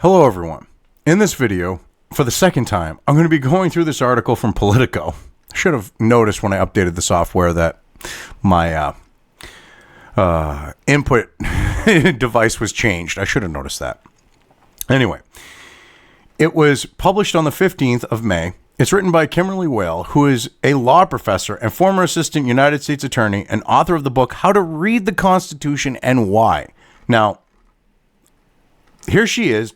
Hello everyone. In this video, for the second time, I'm going to be going through this article from Politico. I should have noticed when I updated the software that my input device was changed. I should have noticed that. Anyway, it was published on the 15th of May. It's written by Kimberly Wehle, who is a law professor and former assistant United States attorney and author of the book, How to Read the Constitution and Why. Now, here she is.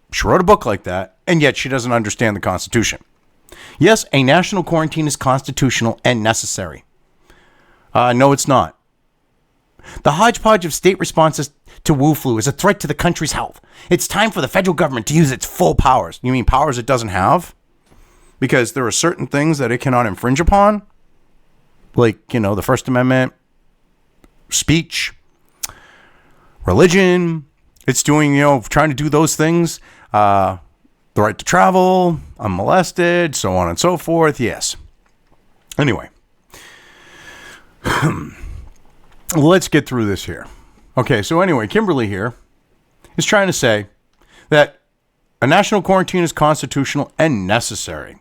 She wrote a book like that, and yet she doesn't understand the Constitution. Yes, a national quarantine is constitutional and necessary. No, it's not. The hodgepodge of state responses to Wu flu is a threat to the country's health. It's time for the federal government to use its full powers. You mean powers it doesn't have? Because there are certain things that it cannot infringe upon, like, the First Amendment, speech, religion. It's doing, trying to do those things. The right to travel, unmolested, so on and so forth. Yes. Anyway, let's get through this here. Okay, so anyway, Kimberly here is trying to say that a national quarantine is constitutional and necessary.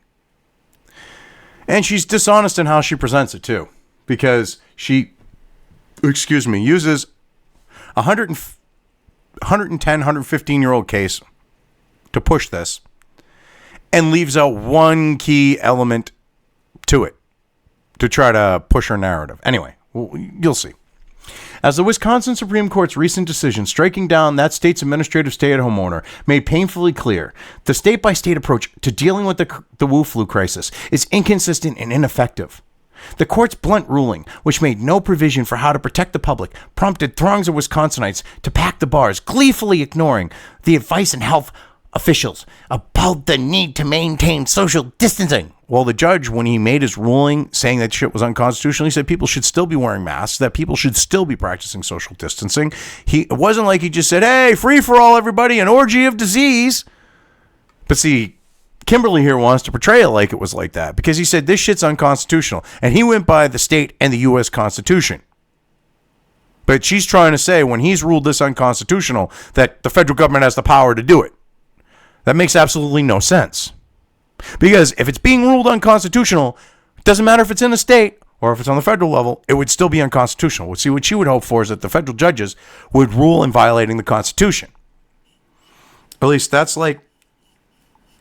And she's dishonest in how she presents it, too, because she, uses 110, 115-year-old case to push this and leaves out one key element to it to try to push her narrative. Anyway, you'll see. As the Wisconsin Supreme Court's recent decision striking down that state's administrative stay-at-home order made painfully clear, the state-by-state approach to dealing with the Wu flu crisis is inconsistent and ineffective. The court's blunt ruling, which made no provision for how to protect the public, prompted throngs of Wisconsinites to pack the bars, gleefully ignoring the advice and health officials about the need to maintain social distancing. Well, the judge, when he made his ruling saying that shit was unconstitutional, he said people should still be wearing masks, that people should still be practicing social distancing. It wasn't like he just said, hey, free for all, everybody, an orgy of disease. But see, Kimberly here wants to portray it like it was like that because he said this shit's unconstitutional, and he went by the state and the U.S. Constitution. But she's trying to say when he's ruled this unconstitutional that the federal government has the power to do it. That makes absolutely no sense. Because if it's being ruled unconstitutional, it doesn't matter if it's in a state or if it's on the federal level, it would still be unconstitutional. See, what she would hope for is that the federal judges would rule in violating the Constitution. At least that's like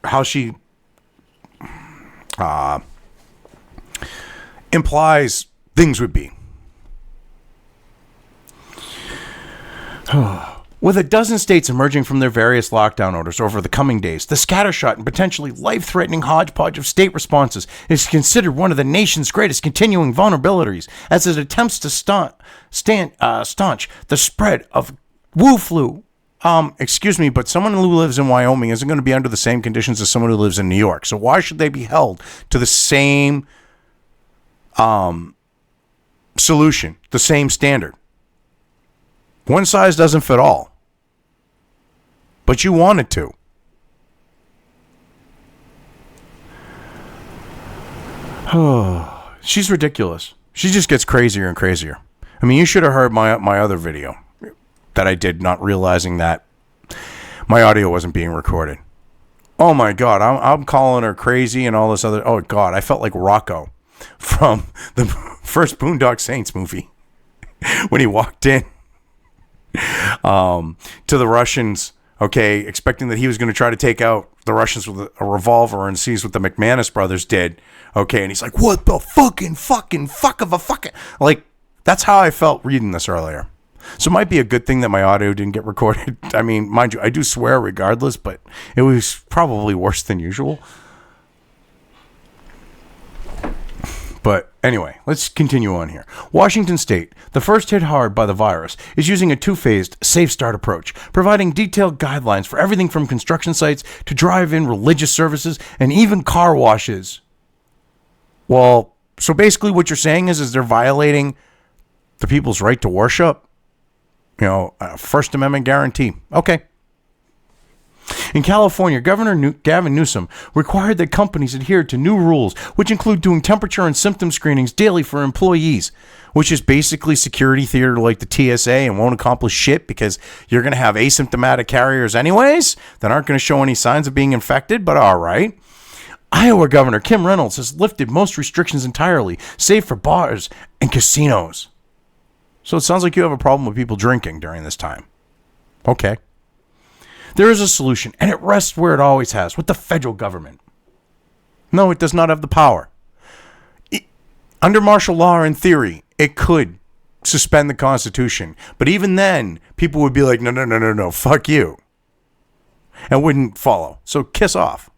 how she implies things would be. With a dozen states emerging from their various lockdown orders over the coming days, the scattershot and potentially life-threatening hodgepodge of state responses is considered one of the nation's greatest continuing vulnerabilities as it attempts to staunch the spread of Wu flu. But someone who lives in Wyoming isn't going to be under the same conditions as someone who lives in New York. So why should they be held to the same solution, the same standard? One size doesn't fit all. But you want it to. She's ridiculous. She just gets crazier and crazier. I mean, you should have heard my other video that I did, not realizing that my audio wasn't being recorded. Oh my God, I'm calling her crazy and all this other. Oh God, I felt like Rocco from the first Boondock Saints movie when he walked in to the Russians. Okay, expecting that he was going to try to take out the Russians with a revolver and sees what the McManus brothers did. Okay, and he's like, what the fucking fuck of a fucking... Like, that's how I felt reading this earlier. So it might be a good thing that my audio didn't get recorded. I mean, mind you, I do swear regardless, but it was probably worse than usual. But anyway, let's continue on here. Washington State, the first hit hard by the virus, is using a two-phased Safe Start approach, providing detailed guidelines for everything from construction sites to drive-in religious services and even car washes. Well, so basically what you're saying is they're violating the people's right to worship? A First Amendment guarantee. Okay. In California, Governor Gavin Newsom required that companies adhere to new rules, which include doing temperature and symptom screenings daily for employees, which is basically security theater like the TSA and won't accomplish shit because you're going to have asymptomatic carriers anyways that aren't going to show any signs of being infected, but all right. Iowa Governor Kim Reynolds has lifted most restrictions entirely, save for bars and casinos. So it sounds like you have a problem with people drinking during this time. Okay. There is a solution, and it rests where it always has, with the federal government. No, it does not have the power. Under martial law, in theory, it could suspend the Constitution. But even then, people would be like, no, fuck you. And wouldn't follow. So kiss off.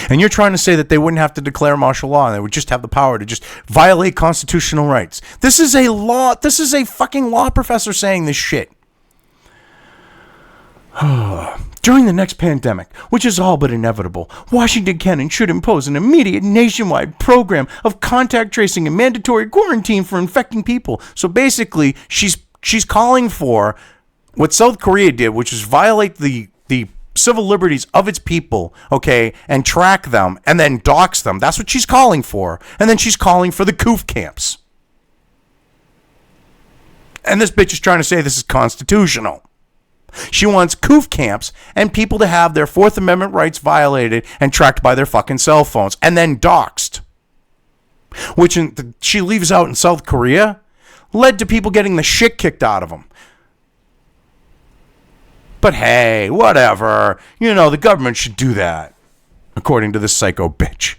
And you're trying to say that they wouldn't have to declare martial law and they would just have the power to just violate constitutional rights. This is a law. This is a fucking law professor saying this shit. During the next pandemic, which is all but inevitable, Washington can and should impose an immediate nationwide program of contact tracing and mandatory quarantine for infecting people. So basically, she's calling for what South Korea did, which is violate the civil liberties of its people, okay, and track them and then dox them. That's what she's calling for. And then she's calling for the COOF camps. And this bitch is trying to say this is constitutional. She wants COOF camps and people to have their Fourth Amendment rights violated and tracked by their fucking cell phones and then doxed. Which she leaves out in South Korea led to people getting the shit kicked out of them. But hey, whatever. You know, the government should do that, according to this psycho bitch.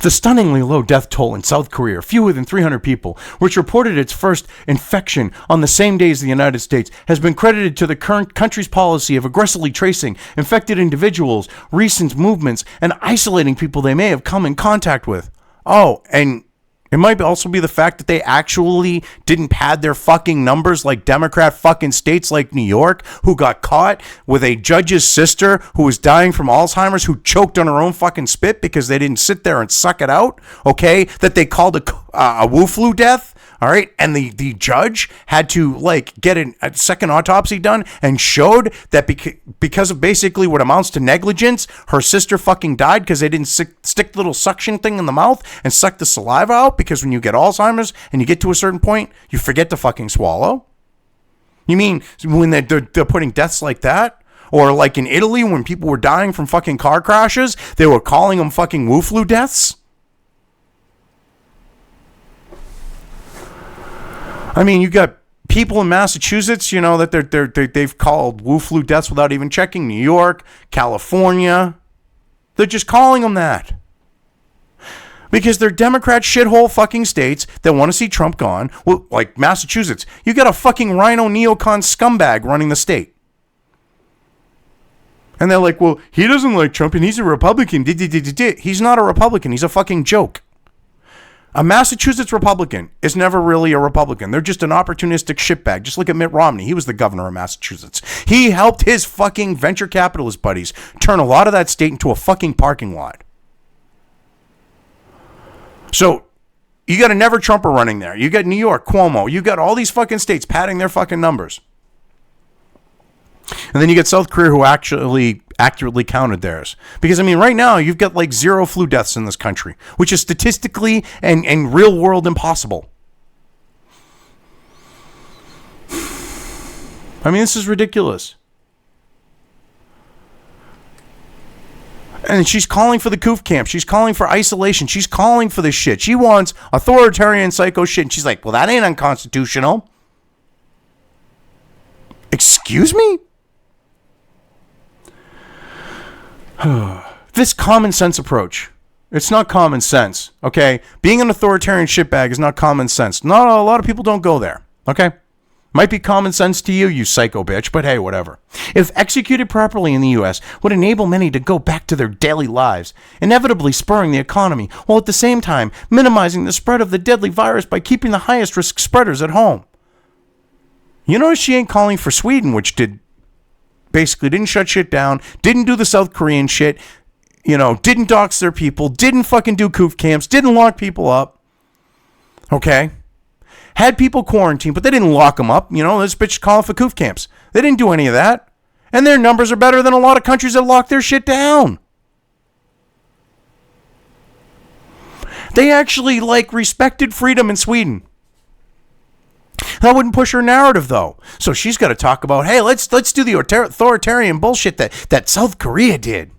The stunningly low death toll in South Korea, fewer than 300 people, which reported its first infection on the same day as the United States, has been credited to the current country's policy of aggressively tracing infected individuals, recent movements, and isolating people they may have come in contact with. Oh, and it might also be the fact that they actually didn't pad their fucking numbers like Democrat fucking states like New York, who got caught with a judge's sister who was dying from Alzheimer's, who choked on her own fucking spit because they didn't sit there and suck it out, okay? That they called a Wu flu death, all right? And the judge had to, like, get a second autopsy done and showed that because of basically what amounts to negligence, her sister fucking died because they didn't stick the little suction thing in the mouth and suck the saliva out, because when you get Alzheimer's and you get to a certain point, you forget to fucking swallow? You mean when they're putting deaths like that? Or like in Italy when people were dying from fucking car crashes, they were calling them fucking Wu flu deaths? I mean, you got people in Massachusetts, you know, that they've called Wu flu deaths without even checking. New York, California, they're just calling them that. Because they're Democrat shithole fucking states that want to see Trump gone. Well, like Massachusetts, you got a fucking rhino neocon scumbag running the state. And they're like, well, he doesn't like Trump and he's a Republican. He's not a Republican. He's a fucking joke. A Massachusetts Republican is never really a Republican. They're just an opportunistic shitbag. Just look at Mitt Romney. He was the governor of Massachusetts. He helped his fucking venture capitalist buddies turn a lot of that state into a fucking parking lot. So you got a never Trumper running there. You got New York, Cuomo. You got all these fucking states padding their fucking numbers. And then you get South Korea, who actually accurately counted theirs. Because, I mean, right now, you've got like 0 flu deaths in this country, which is statistically and real world impossible. I mean, this is ridiculous. And she's calling for the COOF camp. She's calling for isolation. She's calling for this shit. She wants authoritarian psycho shit. And she's like, well, that ain't unconstitutional. Excuse me? This common sense approach. It's not common sense, okay? Being an authoritarian shitbag is not common sense. Not a lot of people don't go there, okay? Might be common sense to you, you psycho bitch, but hey, whatever. If executed properly in the U.S., would enable many to go back to their daily lives, inevitably spurring the economy, while at the same time minimizing the spread of the deadly virus by keeping the highest risk spreaders at home. You notice she ain't calling for Sweden, which basically didn't shut shit down, didn't do the South Korean shit, you know, didn't dox their people, didn't fucking do COOF camps, didn't lock people up. Okay? had people quarantined, but they didn't lock them up. This bitch calling for coof camps. They didn't do any of that. And their numbers are better than a lot of countries that lock their shit down. They actually, respected freedom in Sweden. That wouldn't push her narrative, though. So she's got to talk about, hey, let's do the authoritarian bullshit that South Korea did.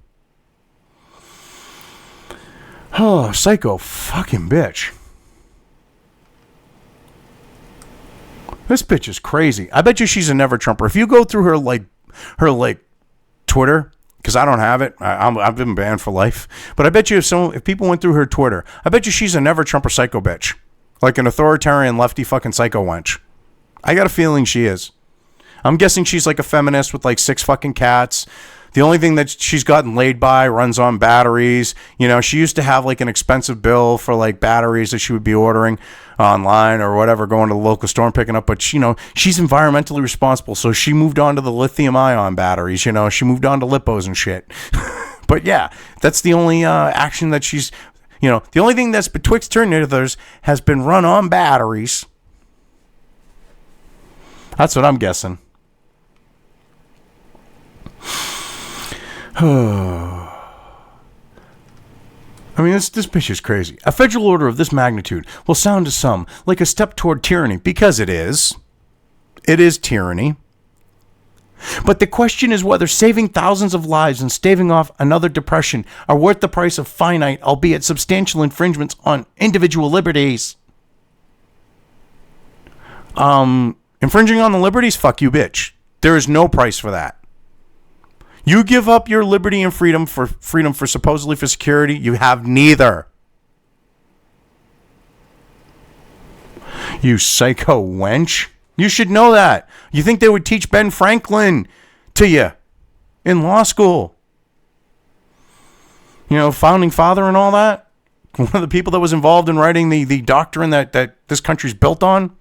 Oh, psycho fucking bitch. This bitch is crazy. I bet you she's a never Trumper. If you go through her Twitter, because I don't have it, I've been banned for life. But I bet you if people went through her Twitter, I bet you she's a never Trumper psycho bitch, like an authoritarian lefty fucking psycho wench. I got a feeling she is. I'm guessing she's like a feminist with 6 fucking cats. The only thing that she's gotten laid by runs on batteries. She used to have an expensive bill for batteries that she would be ordering online or whatever, going to the local store and picking up. But she's environmentally responsible, so she moved on to the lithium ion batteries. She moved on to lipos and shit. But yeah, that's the only action that she's. The only thing that's betwixt her and others has been run on batteries. That's what I'm guessing. I mean, this bitch is crazy. A federal order of this magnitude will sound to some like a step toward tyranny, because it is. It is tyranny. But the question is whether saving thousands of lives and staving off another depression are worth the price of finite, albeit substantial, infringements on individual liberties. Infringing on the liberties? Fuck you, bitch. There is no price for that. You give up your liberty and freedom for supposedly for security. You have neither. You psycho wench. You should know that. You think they would teach Ben Franklin to you in law school? Founding father and all that? One of the people that was involved in writing the doctrine that this country's built on?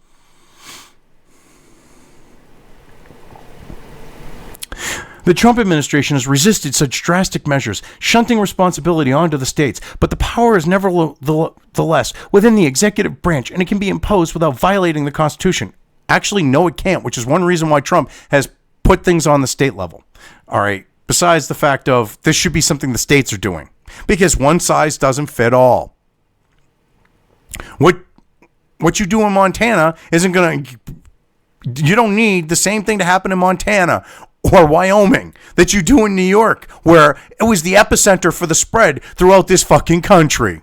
The Trump administration has resisted such drastic measures, shunting responsibility onto the states, but the power is nevertheless within the executive branch, and it can be imposed without violating the Constitution. Actually, no, it can't, which is one reason why Trump has put things on the state level. All right, besides the fact of this should be something the states are doing, because one size doesn't fit all. What you do in Montana isn't going to... You don't need the same thing to happen in Montana or Wyoming that you do in New York, where it was the epicenter for the spread throughout this fucking country.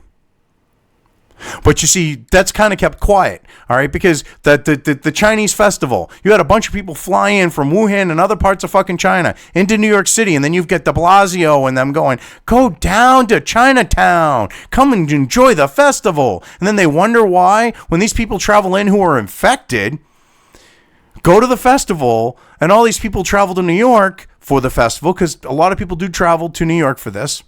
But you see, that's kind of kept quiet, all right? Because the Chinese festival, you had a bunch of people fly in from Wuhan and other parts of fucking China into New York City, and then you've got de Blasio and them going, go down to Chinatown, come and enjoy the festival. And then they wonder why, when these people travel in who are infected, go to the festival, and all these people travel to New York for the festival, because a lot of people do travel to New York for this.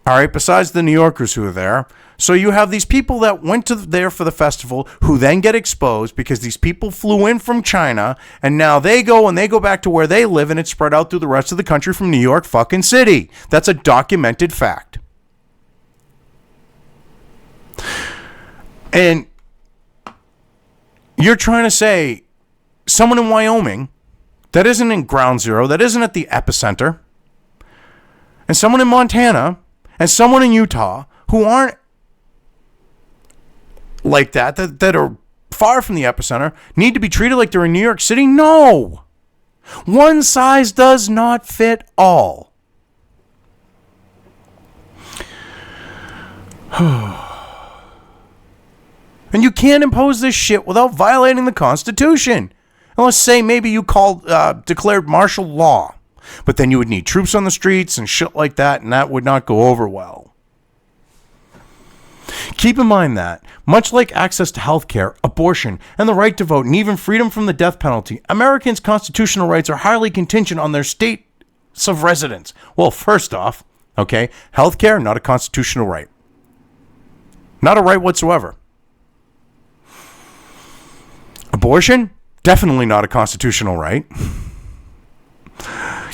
All right, besides the New Yorkers who are there. So you have these people that went there for the festival who then get exposed because these people flew in from China, and now they go back to where they live, and it's spread out through the rest of the country from New York fucking City. That's a documented fact. And you're trying to say someone in Wyoming that isn't in ground zero, that isn't at the epicenter, and someone in Montana and someone in Utah who aren't like that are far from the epicenter need to be treated like they're in New York City? No. One size does not fit all. And you can't impose this shit without violating the Constitution. Unless, say, maybe you declared martial law. But then you would need troops on the streets and shit like that, and that would not go over well. Keep in mind that, much like access to health care, abortion, and the right to vote, and even freedom from the death penalty, Americans' constitutional rights are highly contingent on their states of residence. Well, first off, okay, health care, not a constitutional right. Not a right whatsoever. Abortion, definitely not a constitutional right.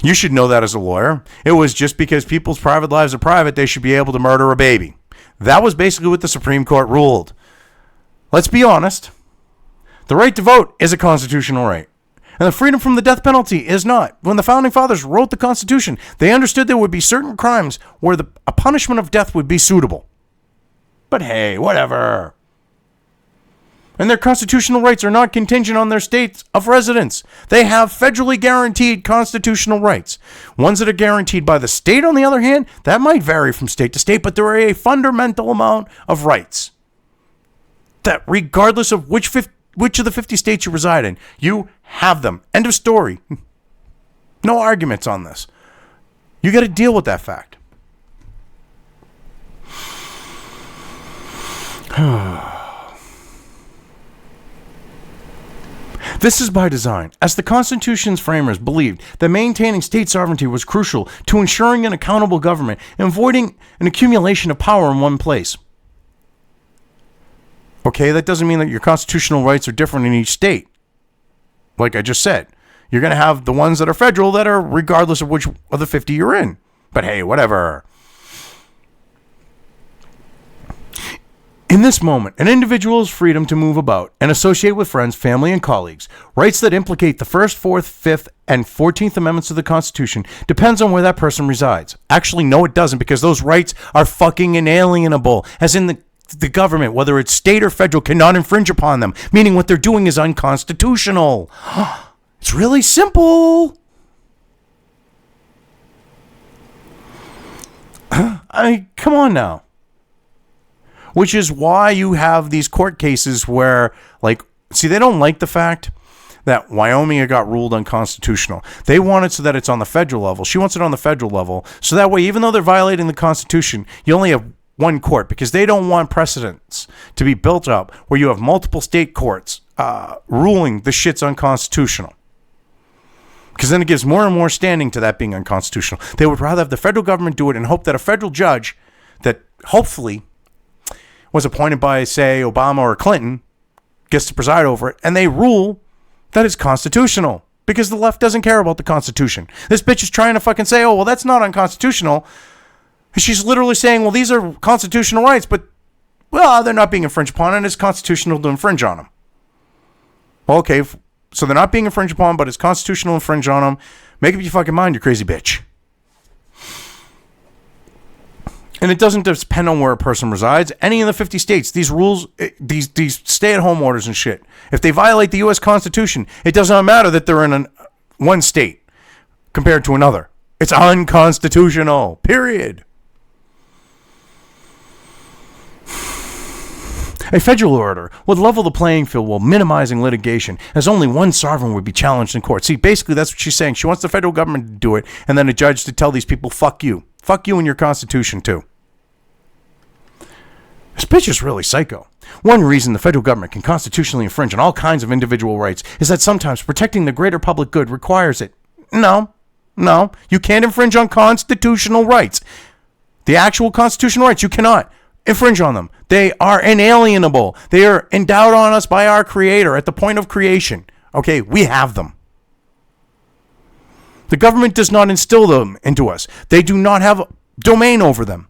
You should know that as a lawyer. It was just because people's private lives are private, they should be able to murder a baby. That was basically what the Supreme Court ruled. Let's be honest. The right to vote is a constitutional right. And the freedom from the death penalty is not. When the Founding Fathers wrote the Constitution, they understood there would be certain crimes where a punishment of death would be suitable. But hey, whatever. And their constitutional rights are not contingent on their states of residence. They have federally guaranteed constitutional rights. Ones that are guaranteed by the state, on the other hand, that might vary from state to state, but there are a fundamental amount of rights that regardless of which of the 50 states you reside in, you have them. End of story. No arguments on this. You got to deal with that fact. This is by design, as the Constitution's framers believed that maintaining state sovereignty was crucial to ensuring an accountable government and avoiding an accumulation of power in one place. Okay, that doesn't mean that your constitutional rights are different in each state. Like I just said, you're going to have the ones that are federal that are regardless of which of the 50 you're in. But hey, whatever. In this moment, an individual's freedom to move about and associate with friends, family, and colleagues, rights that implicate the 1st, 4th, 5th, and 14th Amendments of the Constitution, depends on where that person resides. Actually, no, it doesn't, because those rights are fucking inalienable, as in the government, whether it's state or federal, cannot infringe upon them, meaning what they're doing is unconstitutional. It's really simple. Come on now. Which is why you have these court cases where, they don't like the fact that Wyoming got ruled unconstitutional. They want it so that it's on the federal level. She wants it on the federal level. So that way, even though they're violating the Constitution, you only have one court, because they don't want precedents to be built up where you have multiple state courts ruling the shit's unconstitutional. Because then it gives more and more standing to that being unconstitutional. They would rather have the federal government do it and hope that a federal judge that hopefully was appointed by, say, Obama or Clinton gets to preside over it, and they rule that it's constitutional. Because the left doesn't care about the Constitution. This bitch is trying to fucking say, oh, well, that's not unconstitutional. She's literally saying, well, these are constitutional rights, but, well, they're not being infringed upon, and it's constitutional to infringe on them. Well, okay, so they're not being infringed upon, but it's constitutional to infringe on them. Make up your fucking mind, you crazy bitch. And it doesn't depend on where a person resides. Any of the 50 states, these rules, these stay-at-home orders and shit, if they violate the U.S. Constitution, it does not matter that they're in one state compared to another. It's unconstitutional, period. A federal order would level the playing field while minimizing litigation, as only one sovereign would be challenged in court. See, basically, that's what she's saying. She wants the federal government to do it, and then a judge to tell these people, fuck you. Fuck you and your Constitution, too. This bitch is really psycho. One reason the federal government can constitutionally infringe on all kinds of individual rights is that sometimes protecting the greater public good requires it. No, you can't infringe on constitutional rights. The actual constitutional rights, you cannot infringe on them. They are inalienable. They are endowed on us by our Creator at the point of creation. Okay, we have them. The government does not instill them into us. They do not have domain over them.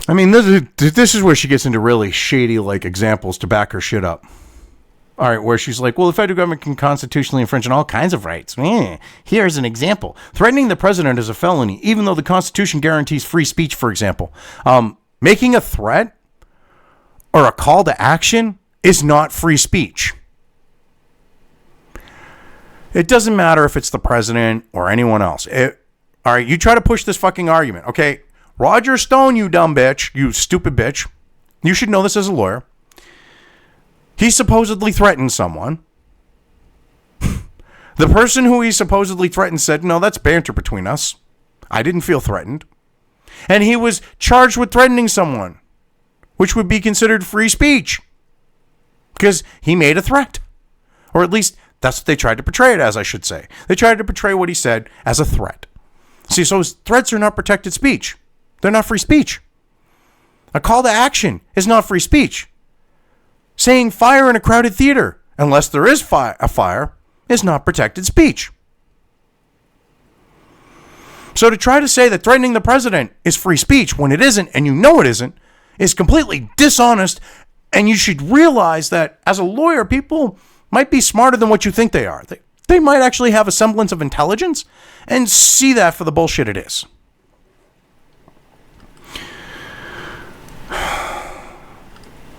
I mean, this is where she gets into really shady, examples to back her shit up. All right, where she's like, well, the federal government can constitutionally infringe on all kinds of rights. Here's an example. Threatening the president is a felony, even though the Constitution guarantees free speech, for example. Making a threat or a call to action is not free speech. It doesn't matter if it's the president or anyone else. All right, you try to push this fucking argument, okay? Roger Stone, you dumb bitch, you stupid bitch. You should know this as a lawyer. He supposedly threatened someone. The person who he supposedly threatened said, no, that's banter between us. I didn't feel threatened. And he was charged with threatening someone, which would be considered free speech because he made a threat. Or at least that's what they tried to portray it as, I should say. They tried to portray what he said as a threat. See, so his threats are not protected speech. They're not free speech. A call to action is not free speech. Saying fire in a crowded theater, unless there is a fire, is not protected speech. So to try to say that threatening the president is free speech when it isn't, and you know it isn't, is completely dishonest. And you should realize that as a lawyer, people might be smarter than what you think they are. They might actually have a semblance of intelligence and see that for the bullshit it is.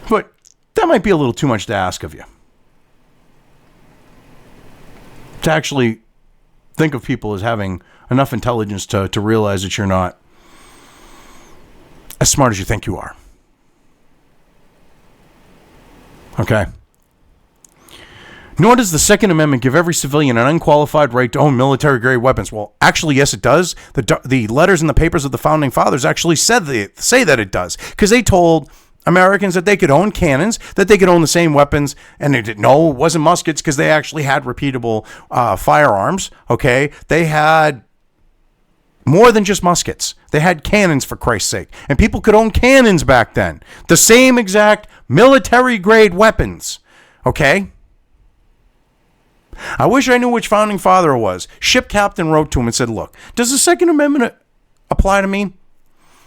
But that might be a little too much to ask of you. To actually think of people as having enough intelligence to realize that you're not as smart as you think you are. Okay. Nor does the Second Amendment give every civilian an unqualified right to own military-grade weapons. Well, actually, yes, it does. The letters in the papers of the Founding Fathers actually say that it does, because they told Americans that they could own cannons, that they could own the same weapons, and they didn't know it wasn't muskets because they actually had repeatable firearms. Okay, they had more than just muskets. They had cannons, for Christ's sake, and people could own cannons back then. The same exact military-grade weapons. Okay. I wish I knew which founding father it was. Ship captain wrote to him and said, "Look, does the Second Amendment apply to me?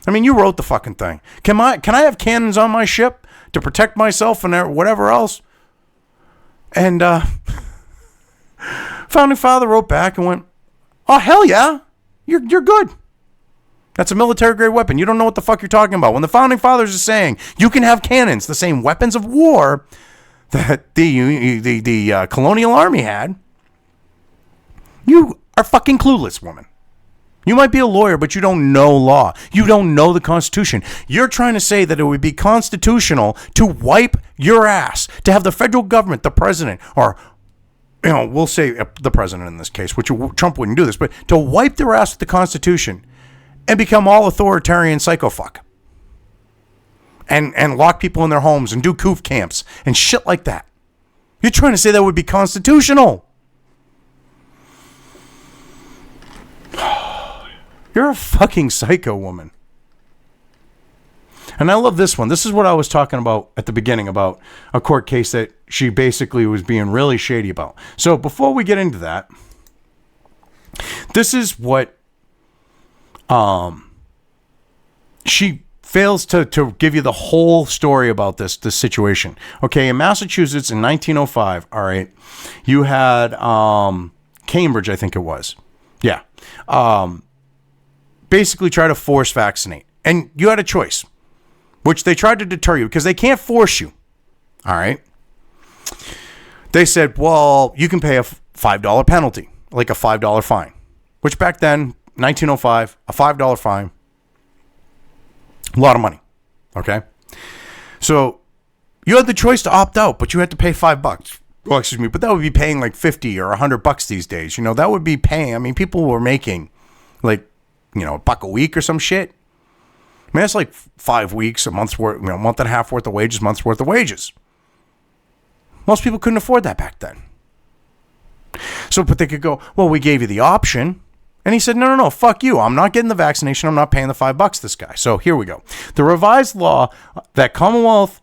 I mean, you wrote the fucking thing. Can I have cannons on my ship to protect myself and whatever else?" And founding father wrote back and went, "Oh, hell yeah. You're good. That's a military-grade weapon. You don't know what the fuck you're talking about." When the founding fathers are saying you can have cannons, the same weapons of war that the colonial army had, you are fucking clueless, woman. You might be a lawyer, but you don't know law. You don't know the Constitution. You're trying to say that it would be constitutional to wipe your ass, to have the federal government, the president, or, we'll say the president in this case, which Trump wouldn't do this, but to wipe their ass with the Constitution and become all authoritarian psychofuck. And lock people in their homes and do coof camps and shit like that. You're trying to say that would be constitutional. You're a fucking psycho, woman. And I love this one. This is what I was talking about at the beginning about a court case that she basically was being really shady about. So before we get into that, this is what she fails to give you the whole story about this situation. Okay, in Massachusetts in 1905, all right, you had Cambridge, I think it was. Yeah. Basically try to force vaccinate. And you had a choice, which they tried to deter you because they can't force you. All right. They said, well, you can pay a $5 penalty, like a $5 fine, which back then, 1905, a $5 fine, a lot of money. Okay. So you had the choice to opt out, but you had to pay $5. Well, excuse me, but that would be paying like $50 or $100 these days. That would be paying. I mean, people were making like, $1 a week or some shit. I mean, that's like 5 weeks, a month's worth, a month and a half worth of wages, month's worth of wages. Most people couldn't afford that back then. So, but they could go, well, we gave you the option. And he said, no, fuck you. I'm not getting the vaccination. I'm not paying the $5, this guy. So here we go. The revised law that Commonwealth,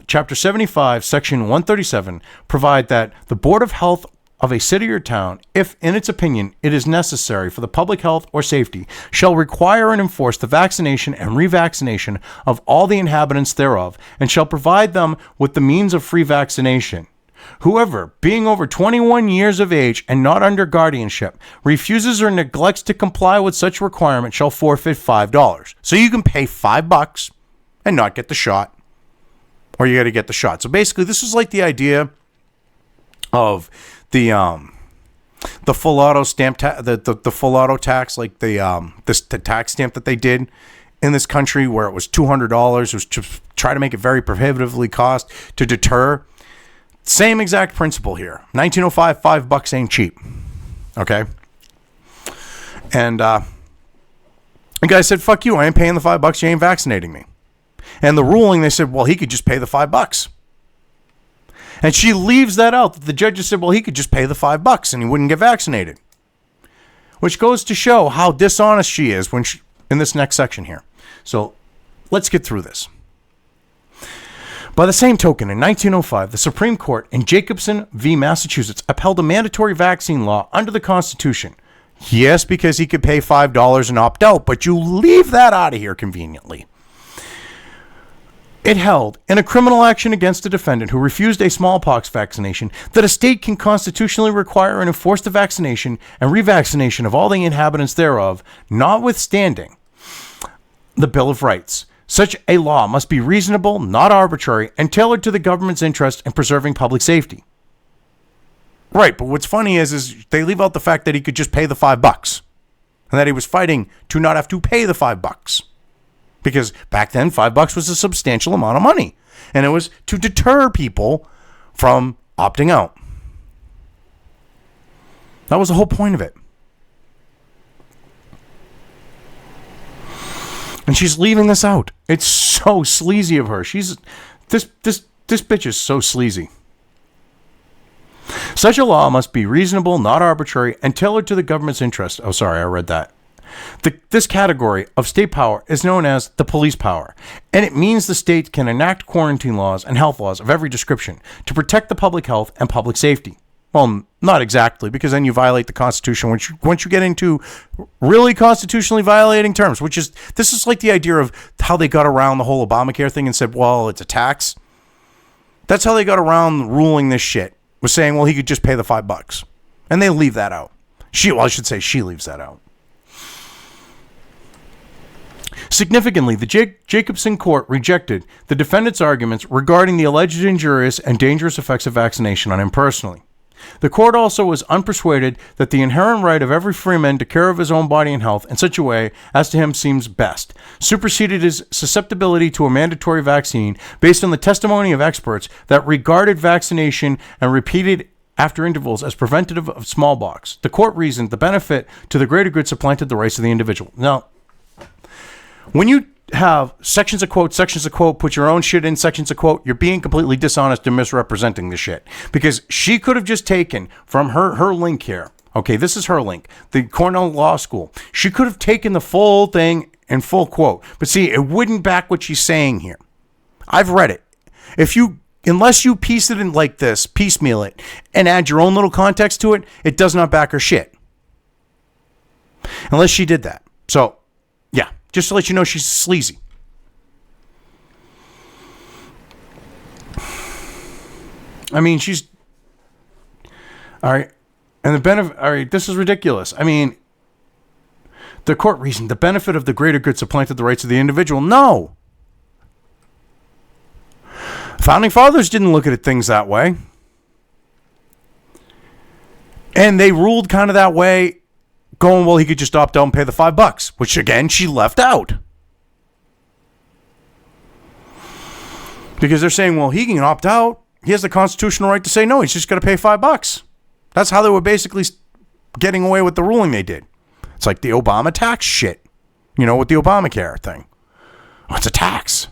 Chapter 75, Section 137, provide that the Board of Health of a city or town, if in its opinion it is necessary for the public health or safety, shall require and enforce the vaccination and revaccination of all the inhabitants thereof, and shall provide them with the means of free vaccination. Whoever, being over 21 years of age and not under guardianship, refuses or neglects to comply with such requirement shall forfeit $5. So you can pay $5 and not get the shot, or you got to get the shot. So basically, this is like the idea of the full auto stamp, the full auto tax, like the tax stamp that they did in this country, where it was $200. It was to try to make it very prohibitively cost to deter. Same exact principle here. 1905, $5 ain't cheap. Okay. And the guy said, fuck you. I ain't paying the $5. You ain't vaccinating me. And the ruling, they said, well, he could just pay the $5. And she leaves that out. The judge said, well, he could just pay the $5 and he wouldn't get vaccinated. Which goes to show how dishonest she is in this next section here. So let's get through this. By the same token, in 1905, the Supreme Court in Jacobson v. Massachusetts upheld a mandatory vaccine law under the Constitution. Yes, because he could pay $5 and opt out, but you leave that out of here conveniently. It held, in a criminal action against a defendant who refused a smallpox vaccination, that a state can constitutionally require and enforce the vaccination and revaccination of all the inhabitants thereof, notwithstanding the Bill of Rights. Such a law must be reasonable, not arbitrary, and tailored to the government's interest in preserving public safety. Right, but what's funny is they leave out the fact that he could just pay the $5 and that he was fighting to not have to pay the $5 because back then $5 was a substantial amount of money and it was to deter people from opting out. That was the whole point of it. And she's leaving this out. It's so sleazy of her. This bitch is so sleazy. Such a law must be reasonable, not arbitrary, and tailored to the government's interest. Oh, sorry, I read that. This category of state power is known as the police power, and it means the state can enact quarantine laws and health laws of every description to protect the public health and public safety. Well, not exactly, because then you violate the Constitution once you get into really constitutionally violating terms, this is like the idea of how they got around the whole Obamacare thing and said, well, it's a tax. That's how they got around ruling this shit. Was saying, well, he could just pay the $5. And they leave that out. She leaves that out. Significantly, the Jacobson court rejected the defendant's arguments regarding the alleged injurious and dangerous effects of vaccination on him personally. The court also was unpersuaded that the inherent right of every freeman to care of his own body and health in such a way as to him seems best superseded his susceptibility to a mandatory vaccine based on the testimony of experts that regarded vaccination and repeated after intervals as preventative of smallpox. The court reasoned the benefit to the greater good supplanted the rights of the individual. Now, when you have sections of quote, put your own shit in sections of quote, you're being completely dishonest and misrepresenting the shit. Because she could have just taken from her link here. Okay, this is her link. The Cornell Law School. She could have taken the full thing in full quote. But see, it wouldn't back what she's saying here. I've read it. Unless you piece it in like this, piecemeal it, and add your own little context to it, it does not back her shit. Unless she did that. So, yeah. Just to let you know, she's sleazy. I mean, she's... All right. And the benefit... All right, this is ridiculous. I mean, the court reasoned the benefit of the greater good supplanted the rights of the individual. No. Founding fathers didn't look at things that way. And they ruled kind of that way... going, well, he could just opt out and pay the $5, which again, she left out. Because they're saying, well, he can opt out. He has the constitutional right to say no. He's just got to pay $5. That's how they were basically getting away with the ruling they did. It's like the Obama tax shit, with the Obamacare thing. Oh, it's a tax.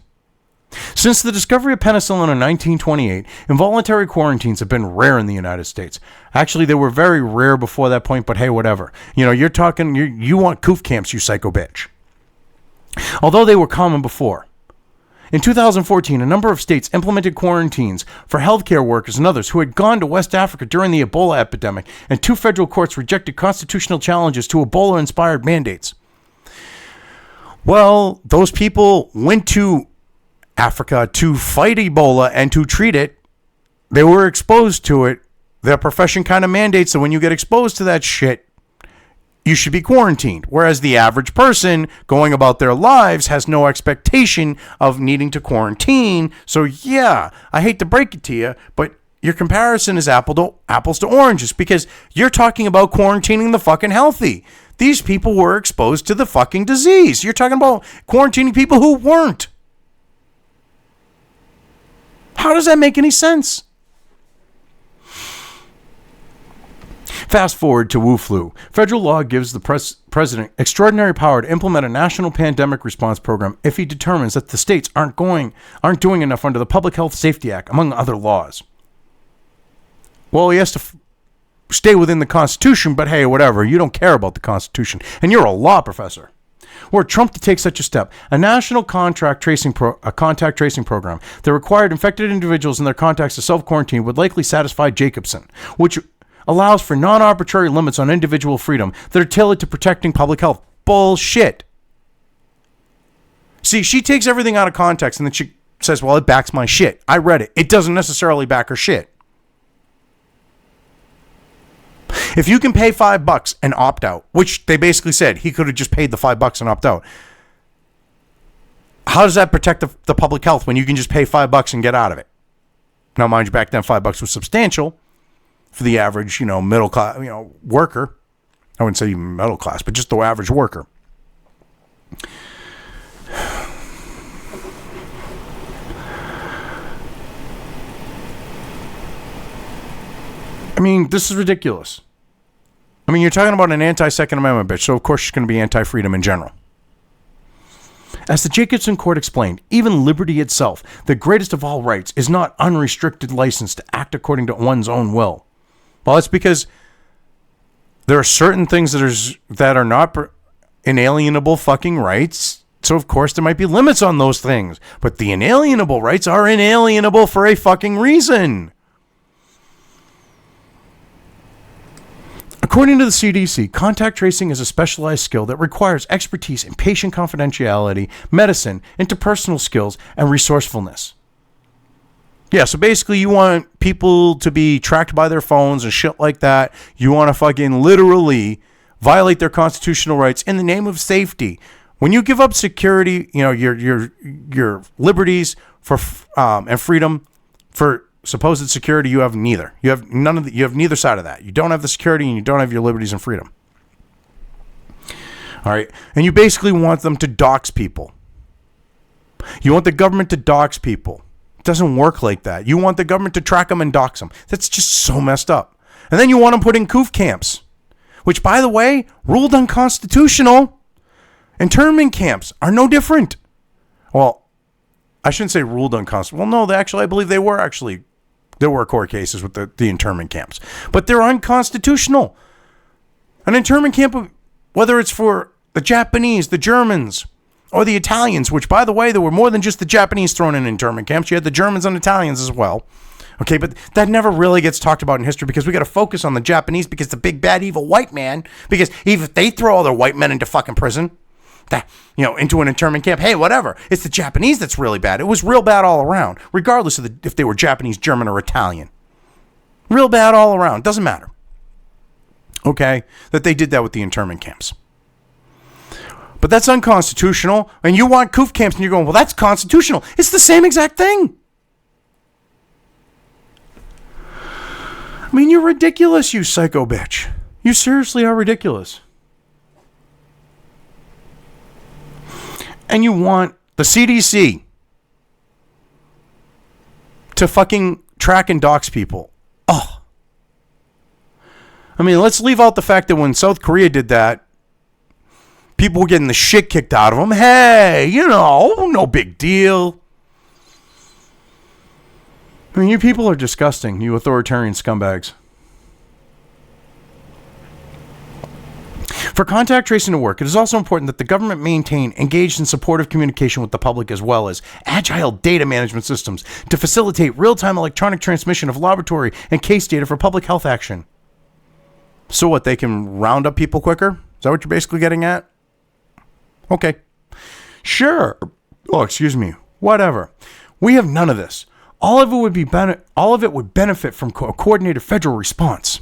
Since the discovery of penicillin in 1928, involuntary quarantines have been rare in the United States. Actually, they were very rare before that point, but hey, whatever. You're talking, you want coof camps, you psycho bitch. Although they were common before. In 2014, a number of states implemented quarantines for healthcare workers and others who had gone to West Africa during the Ebola epidemic, and 2 federal courts rejected constitutional challenges to Ebola-inspired mandates. Well, those people went to Africa to fight Ebola and to treat it. They were exposed to it. Their profession kind of mandates that when you get exposed to that shit, you should be quarantined. Whereas the average person going about their lives has no expectation of needing to quarantine. So yeah, I hate to break it to you, but your comparison is apples to oranges, because you're talking about quarantining the fucking healthy. These people were exposed to the fucking disease. You're talking about quarantining people who weren't. How does that make any sense? Fast forward to Wu flu. Federal law gives the president extraordinary power to implement a national pandemic response program if he determines that the states aren't doing enough under the Public Health Safety Act, among other laws. Well, he has to stay within the Constitution, but hey, whatever. You don't care about the Constitution, and you're a law professor. Were Trump to take such a step, a national contact tracing program that required infected individuals and their contacts to self-quarantine would likely satisfy Jacobson, which allows for non-arbitrary limits on individual freedom that are tailored to protecting public health. Bullshit. See, she takes everything out of context and then she says, well, it backs my shit. I read it. It doesn't necessarily back her shit. If you can pay $5 and opt out, which they basically said he could have just paid the $5 and opt out, how does that protect the public health when you can just pay $5 and get out of it? Now, mind you, back then $5 was substantial for the average, middle class, worker. I wouldn't say even middle class, but just the average worker. I mean, this is ridiculous. I mean, you're talking about an anti-Second Amendment bitch, so of course she's going to be anti-freedom in general. As the Jacobson court explained, even liberty itself, the greatest of all rights, is not unrestricted license to act according to one's own will. Well, it's because there are certain things that are not inalienable fucking rights. So, of course, there might be limits on those things. But the inalienable rights are inalienable for a fucking reason. According to the CDC, contact tracing is a specialized skill that requires expertise in patient confidentiality, medicine, interpersonal skills, and resourcefulness. Yeah, so basically you want people to be tracked by their phones and shit like that. You want to fucking literally violate their constitutional rights in the name of safety. When you give up security, your liberties for and freedom for supposed security, you have neither. You have none of you have neither side of that. You don't have the security and you don't have your liberties and freedom. All right. And you basically want them to dox people. You want the government to dox people. It doesn't work like that. You want the government to track them and dox them. That's just so messed up. And then you want them put in COOF camps, which, by the way, ruled unconstitutional. Internment camps are no different. Well, I shouldn't say ruled unconstitutional. Well, no, I believe they were actually. There were court cases with the internment camps, but they're unconstitutional. An internment camp, whether it's for the Japanese, the Germans, or the Italians, which, by the way, there were more than just the Japanese thrown in internment camps. You had the Germans and Italians as well. Okay, but that never really gets talked about in history because we got to focus on the Japanese because the big, bad, evil white man, because even if they throw all their white men into fucking prison, into an internment camp, hey, whatever. It's the Japanese that's really bad. It was real bad all around, regardless of if they were Japanese, German, or Italian. Real bad all around. Doesn't matter. Okay? That they did that with the internment camps. But that's unconstitutional, and you want COOF camps, and you're going, well, that's constitutional. It's the same exact thing. I mean, you're ridiculous, you psycho bitch. You seriously are ridiculous. And you want the CDC to fucking track and dox people. Oh. I mean, let's leave out the fact that when South Korea did that, people were getting the shit kicked out of them. Hey, no big deal. I mean, you people are disgusting, you authoritarian scumbags. For contact tracing to work, it is also important that the government maintain engaged and supportive communication with the public as well as agile data management systems to facilitate real-time electronic transmission of laboratory and case data for public health action. So what, they can round up people quicker? Is that what you're basically getting at? Okay. Sure. Oh, excuse me. Whatever. We have none of this. All of it would benefit from a coordinated federal response.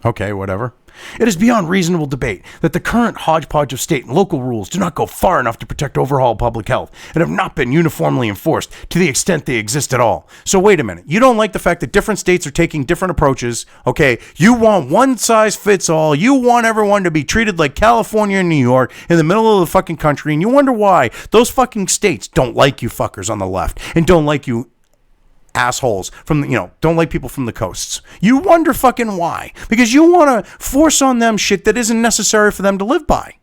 Okay, whatever. It is beyond reasonable debate that the current hodgepodge of state and local rules do not go far enough to protect overall public health and have not been uniformly enforced to the extent they exist at all. So wait a minute. You don't like the fact that different states are taking different approaches. Okay, you want one size fits all. You want everyone to be treated like California and New York in the middle of the fucking country, and you wonder why those fucking states don't like you fuckers on the left and don't like you assholes don't like people from the coasts. You wonder fucking why. Because you want to force on them shit that isn't necessary for them to live by.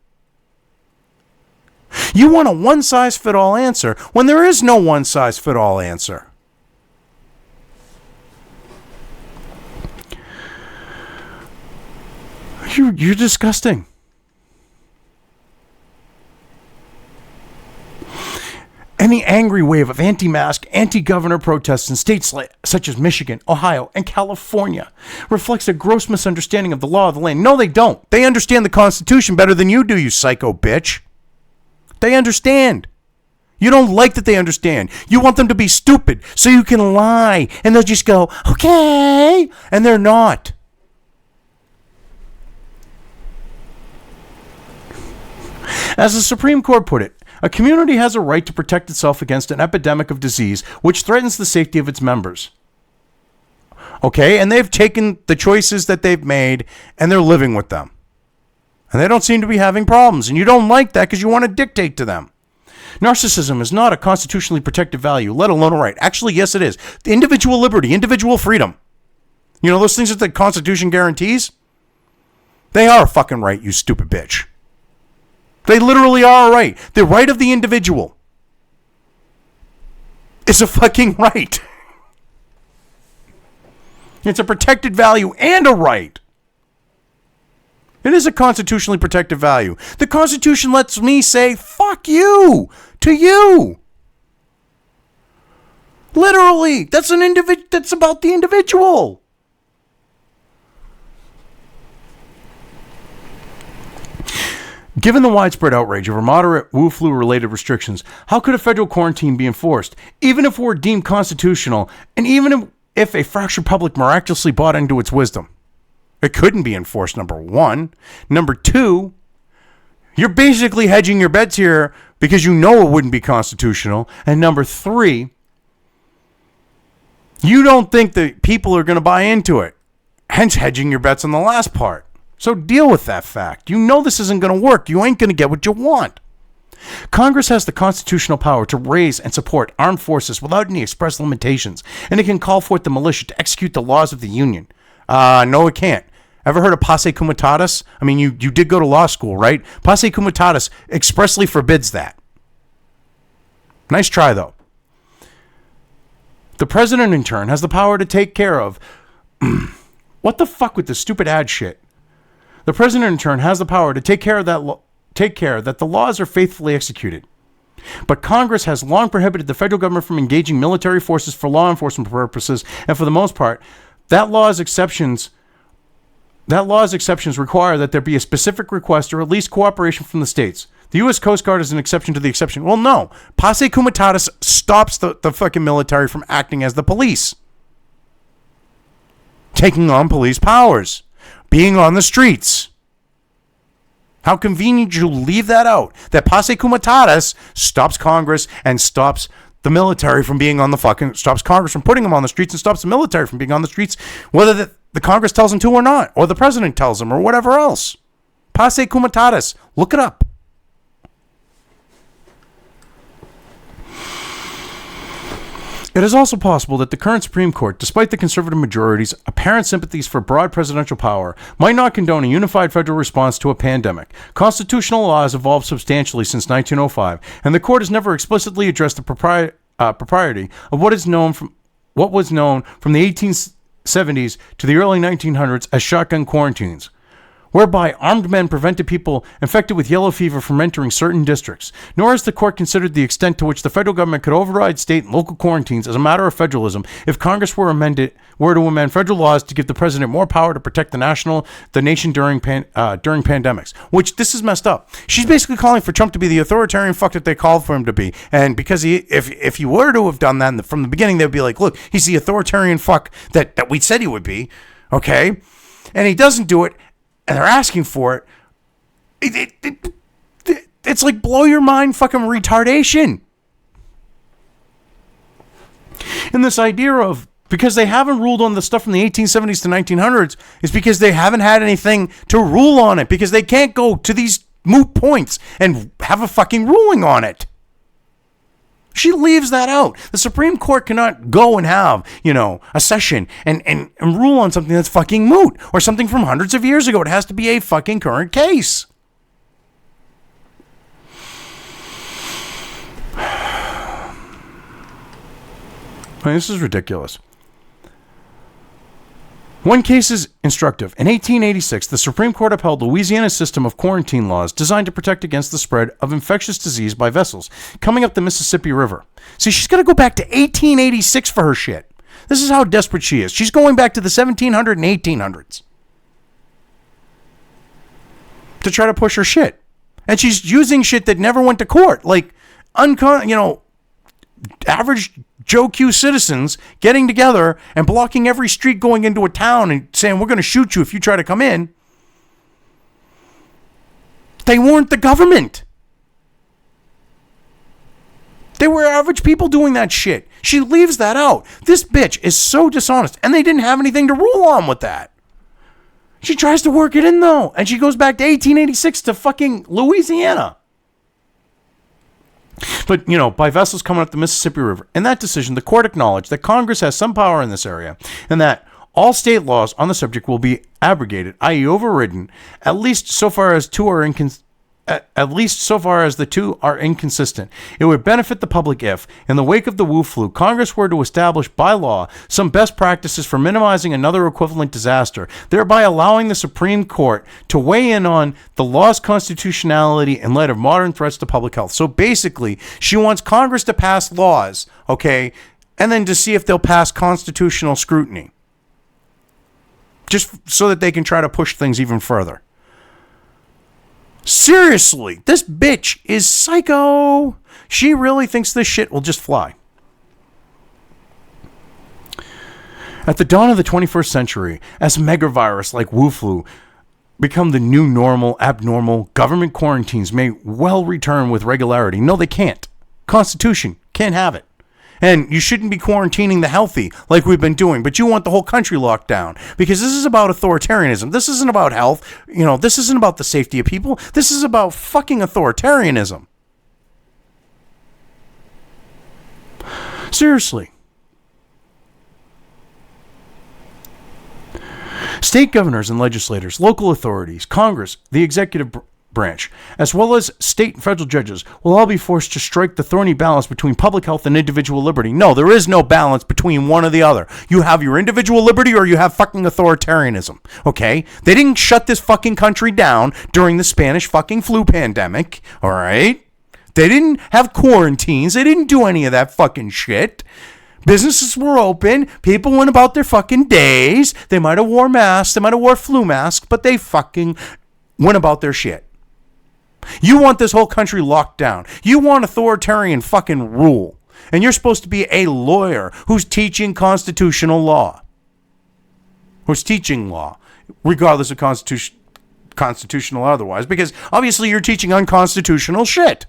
You want a one-size-fit-all answer when there is no one-size-fit-all answer. You're disgusting. And the angry wave of anti-mask, anti-governor protests in states such as Michigan, Ohio, and California reflects a gross misunderstanding of the law of the land. No, they don't. They understand the Constitution better than you do, you psycho bitch. They understand. You don't like that they understand. You want them to be stupid so you can lie. And they'll just go, okay. And they're not. As the Supreme Court put it, a community has a right to protect itself against an epidemic of disease which threatens the safety of its members. Okay, and they've taken the choices that they've made and they're living with them. And they don't seem to be having problems. And you don't like that because you want to dictate to them. Narcissism is not a constitutionally protected value, let alone a right. Actually, yes, it is. The individual liberty, individual freedom. You know those things that the Constitution guarantees? They are a fucking right, you stupid bitch. They literally are a right. The right of the individual is a fucking right. It's a protected value and a right. It is a constitutionally protected value. The Constitution lets me say, fuck you, to you. Literally, that's about the individual. Given the widespread outrage over moderate Wu flu-related restrictions, how could a federal quarantine be enforced, even if it were deemed constitutional, and even if a fractured public miraculously bought into its wisdom? It couldn't be enforced, number one. Number two, you're basically hedging your bets here because you know it wouldn't be constitutional. And number three, you don't think that people are going to buy into it, hence hedging your bets on the last part. So deal with that fact. You know this isn't going to work. You ain't going to get what you want. Congress has the constitutional power to raise and support armed forces without any express limitations, and it can call forth the militia to execute the laws of the Union. No, it can't. Ever heard of posse comitatus? I mean, you did go to law school, right? Posse comitatus expressly forbids that. Nice try, though. The president, in turn, has the power to take care of... What the fuck with this stupid ad shit? The president, in turn, has the power to take care that the laws are faithfully executed. But Congress has long prohibited the federal government from engaging military forces for law enforcement purposes, and for the most part, that law's exceptions require that there be a specific request or at least cooperation from the states. The U.S. Coast Guard is an exception to the exception. Well, no. Posse comitatus stops the fucking military from acting as the police. Taking on police powers. Being on the streets. How convenient you leave that out. That posse comitatus stops Congress and stops the military from being on the fucking... Stops Congress from putting them on the streets and stops the military from being on the streets, whether the Congress tells them to or not, or the president tells them, or whatever else. Posse comitatus. Look it up. It is also possible that the current Supreme Court, despite the conservative majority's apparent sympathies for broad presidential power, might not condone a unified federal response to a pandemic. Constitutional law has evolved substantially since 1905, and the court has never explicitly addressed the propriety of what was known from the 1870s to the early 1900s as shotgun quarantines, whereby armed men prevented people infected with yellow fever from entering certain districts. Nor has the court considered the extent to which the federal government could override state and local quarantines as a matter of federalism if Congress were to amend federal laws to give the president more power to protect the nation during pandemics. Which, this is messed up. She's basically calling for Trump to be the authoritarian fuck that they called for him to be. And because if he were to have done that from the beginning, they'd be like, look, he's the authoritarian fuck that we said he would be. Okay? And he doesn't do it. And they're asking for it. It's like blow your mind fucking retardation. And this idea of, because they haven't ruled on the stuff from the 1870s to 1900s, is because they haven't had anything to rule on it, because they can't go to these moot points and have a fucking ruling on it. She leaves that out. The Supreme Court cannot go and have, a session and rule on something that's fucking moot or something from hundreds of years ago. It has to be a fucking current case. This is ridiculous. One case is instructive. In 1886, the Supreme Court upheld Louisiana's system of quarantine laws designed to protect against the spread of infectious disease by vessels coming up the Mississippi River. See, she's got to go back to 1886 for her shit. This is how desperate she is. She's going back to the 1700s and 1800s to try to push her shit. And she's using shit that never went to court. Like, average Joe Q citizens getting together and blocking every street going into a town and saying, we're going to shoot you if you try to come in. They weren't the government. They were average people doing that shit. She leaves that out. This bitch is so dishonest, and they didn't have anything to rule on with that. She tries to work it in, though, and she goes back to 1886 to fucking Louisiana. But, by vessels coming up the Mississippi River. In that decision, the court acknowledged that Congress has some power in this area and that all state laws on the subject will be abrogated, i.e. overridden, at least so far as the two are inconsistent. It would benefit the public if, in the wake of the Wu flu, Congress were to establish by law some best practices for minimizing another equivalent disaster, thereby allowing the Supreme Court to weigh in on the law's constitutionality in light of modern threats to public health. So basically, she wants Congress to pass laws, okay, and then to see if they'll pass constitutional scrutiny, just so that they can try to push things even further. Seriously, this bitch is psycho. She really thinks this shit will just fly. At the dawn of the 21st century, as megavirus like Wu flu become the new normal, abnormal, government quarantines may well return with regularity. No, they can't. Constitution can't have it. And you shouldn't be quarantining the healthy like we've been doing, but you want the whole country locked down because this is about authoritarianism. This isn't about health. This isn't about the safety of people. This is about fucking authoritarianism. Seriously. State governors and legislators, local authorities, Congress, the executive branch, as well as state and federal judges, will all be forced to strike the thorny balance between public health and individual liberty. No, there is no balance between one or the other. You have your individual liberty or you have fucking authoritarianism, okay? They didn't shut this fucking country down during the Spanish fucking flu pandemic, all right? They didn't have quarantines. They didn't do any of that fucking shit. Businesses were open. People went about their fucking days. They might have wore masks. They might have wore flu masks, but they fucking went about their shit. You want this whole country locked down. You want authoritarian fucking rule. And you're supposed to be a lawyer who's teaching constitutional law. Who's teaching law, regardless of constitutional or otherwise, because obviously you're teaching unconstitutional shit.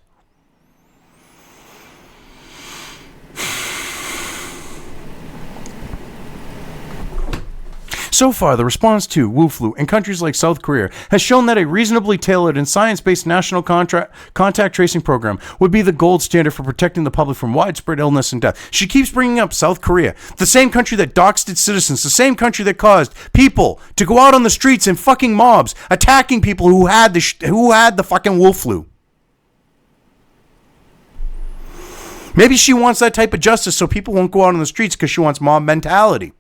So far, the response to Wu flu in countries like South Korea has shown that a reasonably tailored and science-based national contact tracing program would be the gold standard for protecting the public from widespread illness and death. She keeps bringing up South Korea, the same country that doxed its citizens, the same country that caused people to go out on the streets in fucking mobs, attacking people who had the fucking Wu flu. Maybe she wants that type of justice so people won't go out on the streets because she wants mob mentality.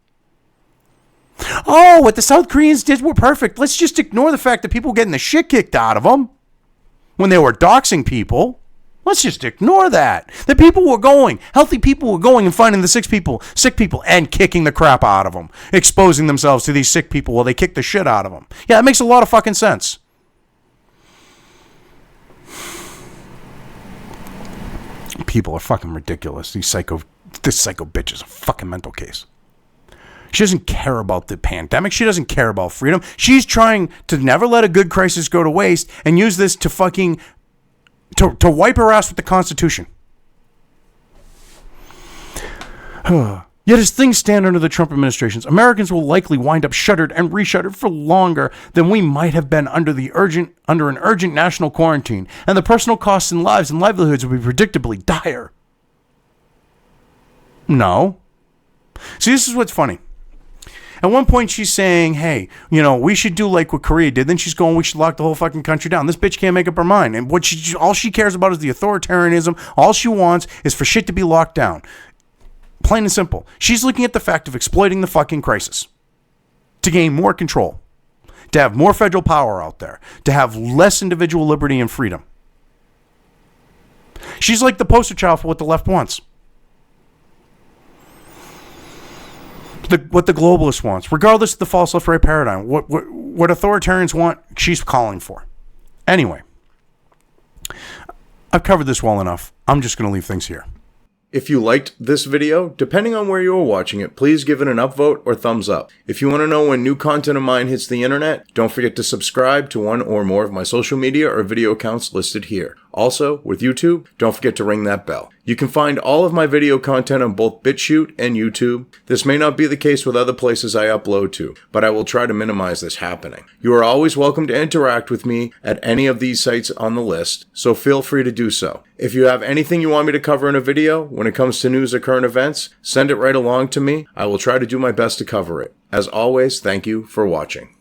Oh, what the South Koreans did were perfect. Let's just ignore the fact that people were getting the shit kicked out of them when they were doxing people. Let's just ignore that. The people were going, healthy people were going and finding the sick people, and kicking the crap out of them, exposing themselves to these sick people while they kick the shit out of them. Yeah, that makes a lot of fucking sense. People are fucking ridiculous. This psycho bitch is a fucking mental case. She doesn't care about the pandemic. She doesn't care about freedom. She's trying to never let a good crisis go to waste and use this to fucking to wipe her ass with the Constitution. Yet as things stand under the Trump administrations, Americans will likely wind up shuttered and reshuttered for longer than we might have been under an urgent national quarantine, and the personal costs in lives and livelihoods will be predictably dire. No. See, this is what's funny. At one point, she's saying, hey, we should do like what Korea did. Then she's going, we should lock the whole fucking country down. This bitch can't make up her mind. And all she cares about is the authoritarianism. All she wants is for shit to be locked down. Plain and simple. She's looking at the fact of exploiting the fucking crisis. to gain more control, to have more federal power out there, to have less individual liberty and freedom. She's like the poster child for what the left wants. What the globalist wants, regardless of the false left right paradigm, what authoritarians want, she's calling for. Anyway, I've covered this well enough. I'm just going to leave things here. If you liked this video, depending on where you are watching it, please give it an upvote or thumbs up. If you want to know when new content of mine hits the internet, don't forget to subscribe to one or more of my social media or video accounts listed here. Also, with YouTube, don't forget to ring that bell. You can find all of my video content on both BitChute and YouTube. This may not be the case with other places I upload to, but I will try to minimize this happening. You are always welcome to interact with me at any of these sites on the list, so feel free to do so. If you have anything you want me to cover in a video, when it comes to news or current events, send it right along to me. I will try to do my best to cover it. As always, thank you for watching.